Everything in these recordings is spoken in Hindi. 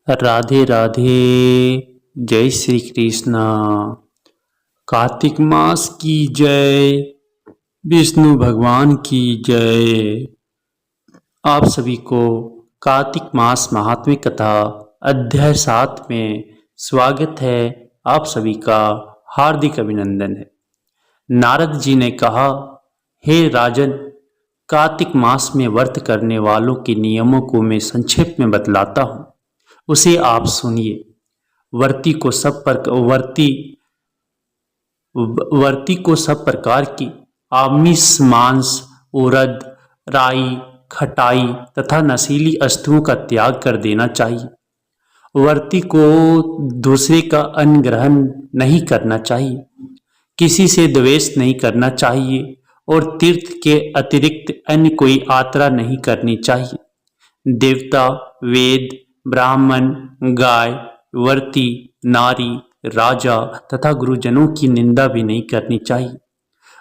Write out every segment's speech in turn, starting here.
राधे राधे। जय श्री कृष्णा। कार्तिक मास की जय। विष्णु भगवान की जय। आप सभी को कार्तिक मास महात्म्य कथा अध्याय 7 में स्वागत है। आप सभी का हार्दिक अभिनंदन है। नारद जी ने कहा, हे राजन, कार्तिक मास में व्रत करने वालों के नियमों को मैं संक्षेप में बतलाता हूँ, उसे आप सुनिए। वर्ती को सब प्रकार की आमिष, मांस, उड़द, राई, खटाई तथा नशीली वस्तुओं का त्याग कर देना चाहिए। वर्ती को दूसरे का अन्न ग्रहण नहीं करना चाहिए, किसी से द्वेष नहीं करना चाहिए और तीर्थ के अतिरिक्त अन्य कोई यात्रा नहीं करनी चाहिए। देवता, वेद, ब्राह्मण, गाय, वर्ती, नारी, राजा तथा गुरुजनों की निंदा भी नहीं करनी चाहिए।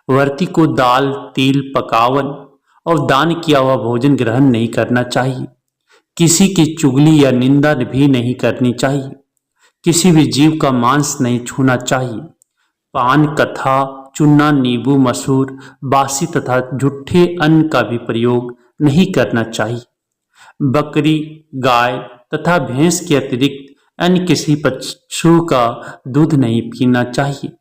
वर्ती को दाल, तिल, पकावन और दान किया हुआ भोजन ग्रहण नहीं करना चाहिए। किसी की चुगली या निंदा भी नहीं करनी चाहिए। किसी भी जीव का मांस नहीं छूना चाहिए। पान, कथा, चूना, नींबू, मसूर, बासी तथा झूठे अन्न का भी प्रयोग नहीं करना चाहिए। बकरी, गाय तथा भैंस के अतिरिक्त अन्य किसी पशु का दूध नहीं पीना चाहिए।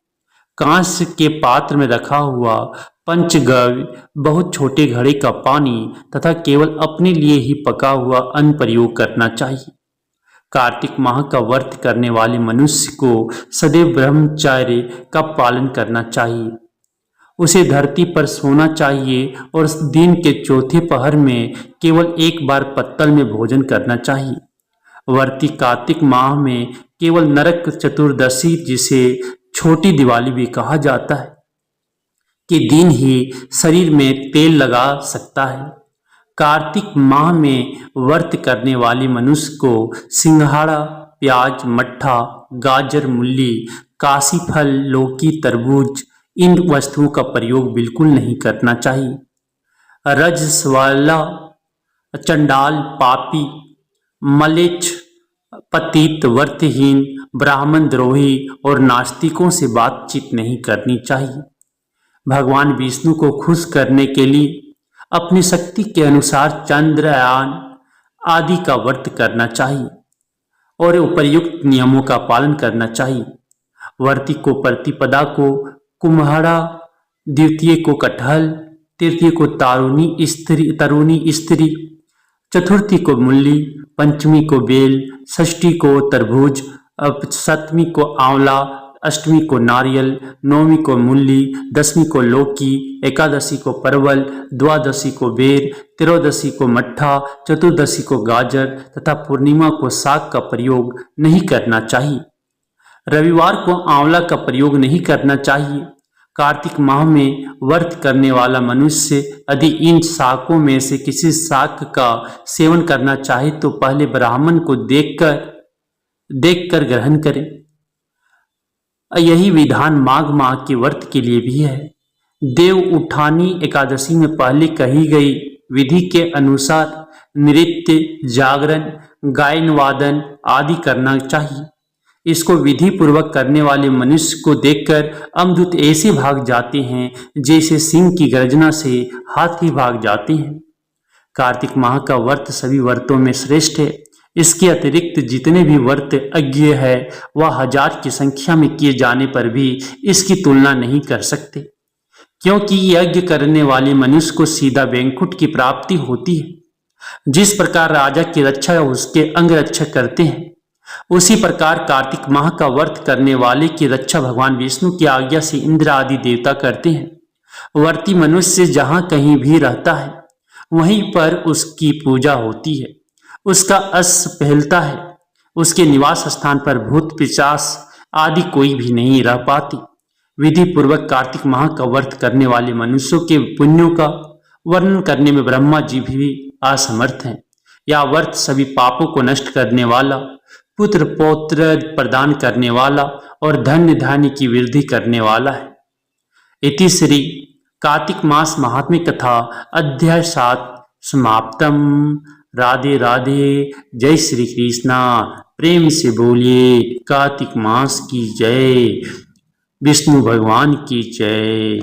कांस्य के पात्र में रखा हुआ पंचगव्य, बहुत छोटे घड़े का पानी तथा केवल अपने लिए ही पका हुआ अन्न प्रयोग करना चाहिए। कार्तिक माह का व्रत करने वाले मनुष्य को सदैव ब्रह्मचर्य का पालन करना चाहिए। उसे धरती पर सोना चाहिए और दिन के चौथे पहर में केवल एक बार पत्तल में भोजन करना चाहिए। वर्ती कार्तिक माह में केवल नरक चतुर्दशी, जिसे छोटी दिवाली भी कहा जाता है, के दिन ही शरीर में तेल लगा सकता है। कार्तिक माह में व्रत करने वाले मनुष्य को सिंघाड़ा, प्याज, मट्ठा, गाजर, मूली, काशी फल, लौकी, तरबूज, इन वस्तुओं का प्रयोग बिल्कुल नहीं करना चाहिए। रजस्वला, चंडाल, पापी, मलेच्छ, पतित, व्रतहीन, ब्राह्मण द्रोही और नास्तिकों से बातचीत नहीं करनी चाहिए। भगवान विष्णु को खुश करने के लिए अपनी शक्ति के अनुसार चंद्रयान आदि का व्रत करना चाहिए और उपर्युक्त नियमों का पालन करना चाहिए। वर्ती को प्रतिपदा को कुम्हड़ा, द्वितीय को कटहल, तृतीय को तरुणी स्त्री, चतुर्थी को मूली, पंचमी को बेल, षष्ठी को तरबूज, सप्तमी को आंवला, अष्टमी को नारियल, नौवीं को मूली, दसवीं को लौकी, एकादशी को परवल, द्वादशी को बेर, त्रयोदशी को मट्ठा, चतुर्दशी को गाजर तथा पूर्णिमा को साग का प्रयोग नहीं करना चाहिए। रविवार को आंवला का प्रयोग नहीं करना चाहिए। कार्तिक माह में व्रत करने वाला मनुष्य यदि इन शाकों में से किसी शाक का सेवन करना चाहे तो पहले ब्राह्मण को देखकर ग्रहण करें। यही विधान माघ माह के व्रत के लिए भी है। देव उठानी एकादशी में पहले कही गई विधि के अनुसार नृत्य, जागरण, गायन वादन आदि करना चाहिए। इसको विधि पूर्वक करने वाले मनुष्य को देखकर अमृत ऐसे भाग जाते हैं जैसे सिंह की गर्जना से हाथी भाग जाते हैं। कार्तिक माह का व्रत सभी व्रतों में श्रेष्ठ है। इसके अतिरिक्त जितने भी व्रत यज्ञ है वह 1000 की संख्या में किए जाने पर भी इसकी तुलना नहीं कर सकते, क्योंकि यज्ञ करने वाले मनुष्य को सीधा वैकुंठ की प्राप्ति होती है। जिस प्रकार राजा की रक्षा उसके अंग रक्षक करते हैं, उसी प्रकार कार्तिक माह का व्रत करने वाले की रक्षा भगवान विष्णु की आज्ञा से इंद्र आदि देवता करते हैं। व्रती मनुष्य जहां कहीं भी रहता है वहीं पर उसकी पूजा होती है, उसका यश फैलता है। उसके निवास स्थान पर भूत, पिशाच आदि कोई भी नहीं रह पाती। विधि पूर्वक कार्तिक माह का व्रत करने वाले मनुष्यों के पुण्यों का वर्णन करने में ब्रह्मा जी भी असमर्थ हैं। यह व्रत सभी पापों को नष्ट करने वाला, पुत्र पौत्र प्रदान करने वाला और धन्य धान्य की वृद्धि करने वाला है। इति श्री कार्तिक मास महात्म्य कथा अध्याय 7 समाप्तम। राधे राधे। जय श्री कृष्णा। प्रेम से बोलिए कार्तिक मास की जय, विष्णु भगवान की जय।